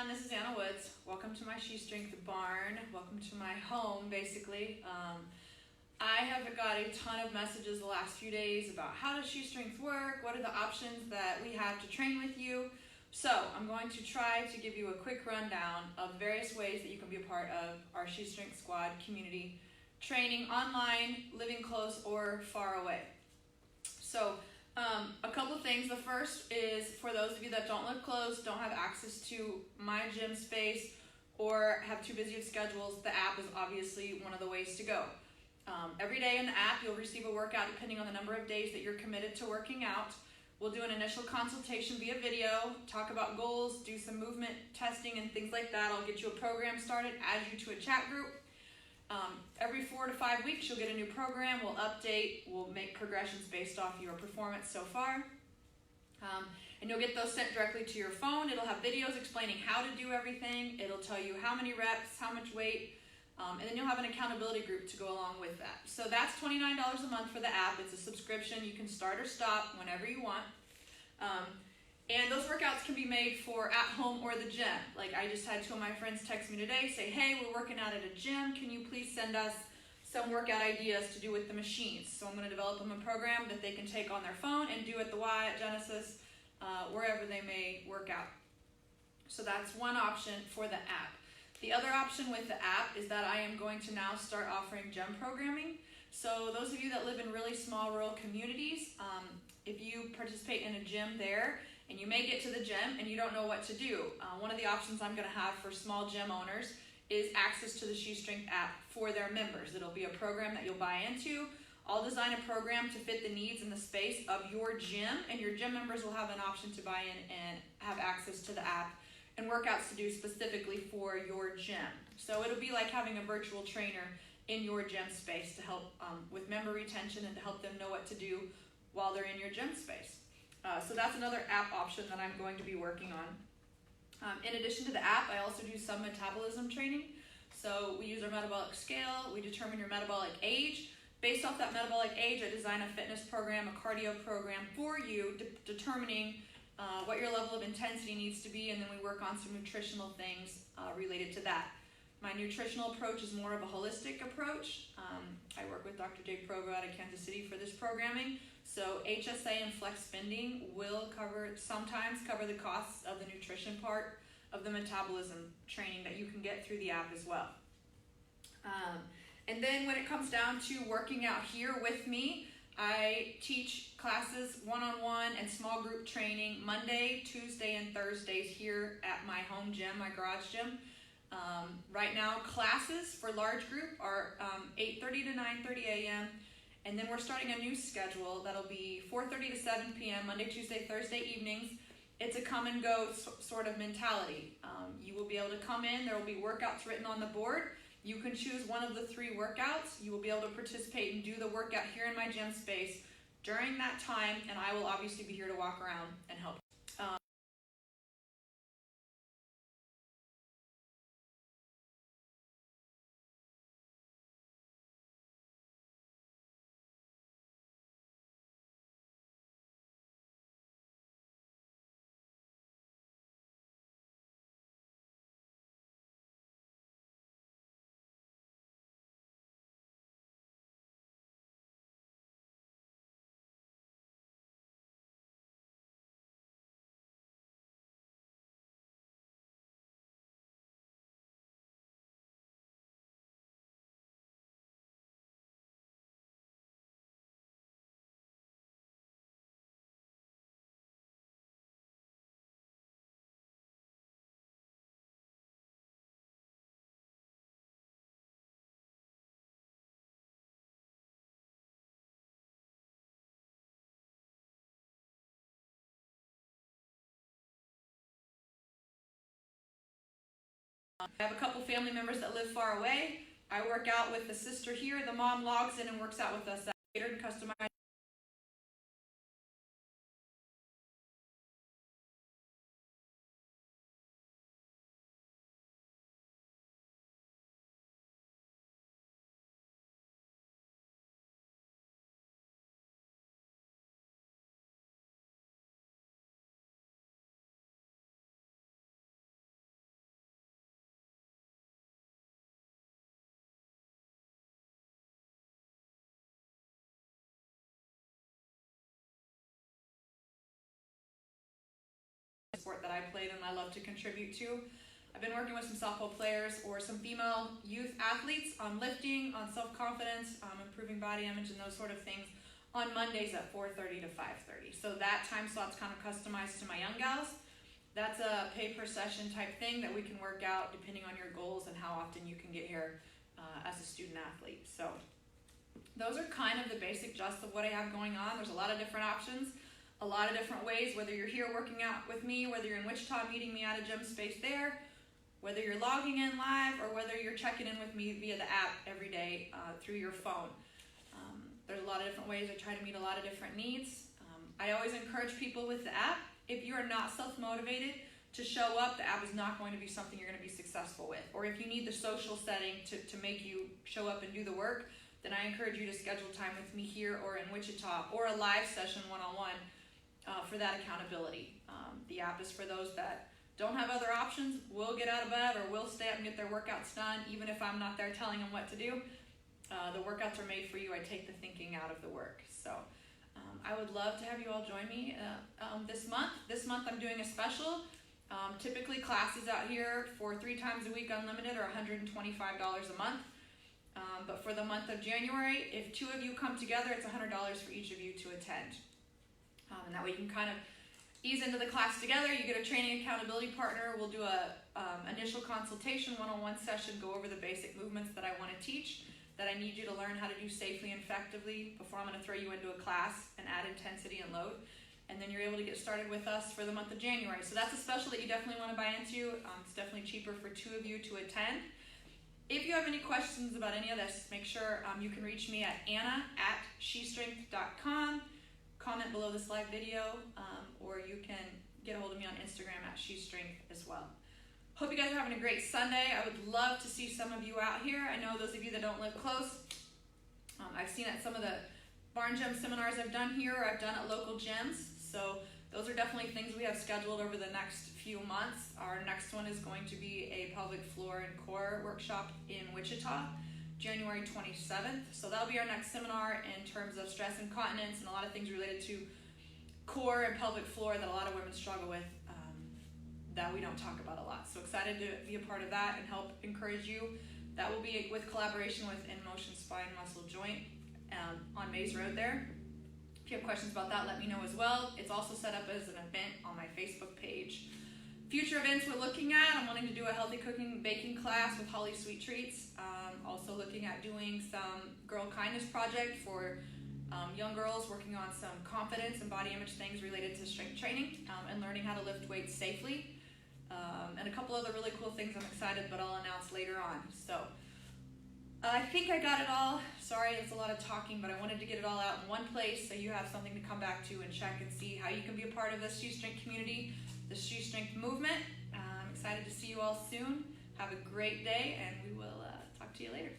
everyone, this is Anna Woods. Welcome to my sheSTRENGTH barn. Welcome to my home, basically. I have got a ton of messages the last few days about how does sheSTRENGTH work, what are the options that we have to train with you. So I'm going to try to give you a quick rundown of various ways that you can be a part of our sheSTRENGTH Squad community training online, living close or far away. So a couple things. The first is for those of you that don't live close, don't have access to my gym space, or have too busy of schedules, the app is obviously one of the ways to go. Every day in the app, you'll receive a workout depending on the number of days that you're committed to working out. We'll do an initial consultation via video, talk about goals, do some movement testing and things like that. I'll get you a program started, add you to a chat group. Every 4 to 5 weeks, you'll get a new program. We'll update, we'll make progressions based off your performance so far. And you'll get those sent directly to your phone. It'll have videos explaining how to do everything. It'll tell you how many reps, how much weight, and then you'll have an accountability group to go along with that. So that's $29 a month for the app. It's a subscription. You can start or stop whenever you want. And those workouts can be made for at home or the gym. Like I just had two of my friends text me today, say, hey, we're working out at a gym. Can you please send us some workout ideas to do with the machines? So I'm going to develop them a program that they can take on their phone and do at the Y, at Genesis, wherever they may work out. So that's one option for the app. The other option with the app is that I am going to now start offering gym programming. So those of you that live in really small rural communities, if you participate in a gym there and you may get to the gym and you don't know what to do, one of the options I'm going to have for small gym owners is access to the sheSTRENGTH app for their members. It'll be a program that you'll buy into. I'll design a program to fit the needs and the space of your gym, and your gym members will have an option to buy in and have access to the app and workouts to do specifically for your gym. So it'll be like having a virtual trainer in your gym space to help with member retention and to help them know what to do while they're in your gym space. So that's another app option that I'm going to be working on. In addition to the app, I also do some metabolism training. So we use our metabolic scale, we determine your metabolic age. Based off that metabolic age, I design a fitness program, a cardio program for you, determining what your level of intensity needs to be, and then we work on some nutritional things related to that. My nutritional approach is more of a holistic approach. I work with Dr. Jay Provo out of Kansas City for this programming. So HSA and flex spending will sometimes cover the costs of the nutrition part of the metabolism training that you can get through the app as well. And then when it comes down to working out here with me, I teach classes one-on-one and small group training Monday, Tuesday, and Thursdays here at my home gym, my garage gym. Right now, classes for large group are 8:30 to 9:30 a.m. And then we're starting a new schedule that'll be 4:30 to 7 p.m. Monday, Tuesday, Thursday evenings. It's a come and go sort of mentality. You will be able to come in. There will be workouts written on the board. You can choose one of the 3 workouts. You will be able to participate and do the workout here in my gym space during that time, and I will obviously be here to walk around and help. I have a couple family members that live far away. I work out with the sister here. The mom logs in and works out with us. Catered and customized. sport that I played and I love to contribute to. I've been working with some softball players or some female youth athletes on lifting, on self-confidence, improving body image and those sort of things on Mondays at 4:30 to 5:30. So that time slot's kind of customized to my young gals. That's a pay per session type thing that we can work out depending on your goals and how often you can get here as a student athlete. So those are kind of the basic gist of what I have going on. There's a lot of different options, a lot of different ways, whether you're here working out with me, whether you're in Wichita meeting me at a gym space there, whether you're logging in live, or whether you're checking in with me via the app every day through your phone. There's a lot of different ways. I try to meet a lot of different needs. I always encourage people with the app, if you are not self-motivated to show up, the app is not going to be something you're going to be successful with. Or if you need the social setting to make you show up and do the work, then I encourage you to schedule time with me here or in Wichita, or a live session one-on-one for that accountability. The app is for those that don't have other options, will get out of bed or will stay up and get their workouts done, even if I'm not there telling them what to do. The workouts are made for you. I take the thinking out of the work. So I would love to have you all join me this month. This month I'm doing a special. Typically classes out here for 3 times a week unlimited are $125 a month. But for the month of January, if 2 of you come together, it's $100 for each of you to attend. And that way you can kind of ease into the class together. You get a training accountability partner. We'll do a initial consultation, one-on-one session, go over the basic movements that I want to teach, that I need you to learn how to do safely and effectively before I'm going to throw you into a class and add intensity and load. And then you're able to get started with us for the month of January. So that's a special that you definitely want to buy into. It's definitely cheaper for 2 of you to attend. If you have any questions about any of this, make sure you can reach me at anna@sheStrength.com. Comment below this live video, or you can get a hold of me on Instagram at sheStrength as well. Hope you guys are having a great Sunday. I would love to see some of you out here. I know those of you that don't live close, I've seen at some of the barn gym seminars I've done here, or I've done at local gyms. So those are definitely things we have scheduled over the next few months. Our next one is going to be a pelvic floor and core workshop in Wichita, January 27th. So that'll be our next seminar in terms of stress incontinence and a lot of things related to core and pelvic floor that a lot of women struggle with, that we don't talk about a lot. So excited to be a part of that and help encourage you. That will be with collaboration with In Motion Spine Muscle Joint on Maze Road there. If you have questions about that, let me know as well. It's also set up as an event on my Facebook page. Future events we're looking at, I'm wanting to do a healthy cooking baking class with Holly Sweet Treats. Also looking at doing some girl kindness project for young girls, working on some confidence and body image things related to strength training and learning how to lift weights safely. And a couple other really cool things I'm excited, but I'll announce later on. So I think I got it all. Sorry, it's a lot of talking, but I wanted to get it all out in one place so you have something to come back to and check and see how you can be a part of the sheStrength community, the sheStrength movement. I'm excited to see you all soon. Have a great day, and we will talk to you later.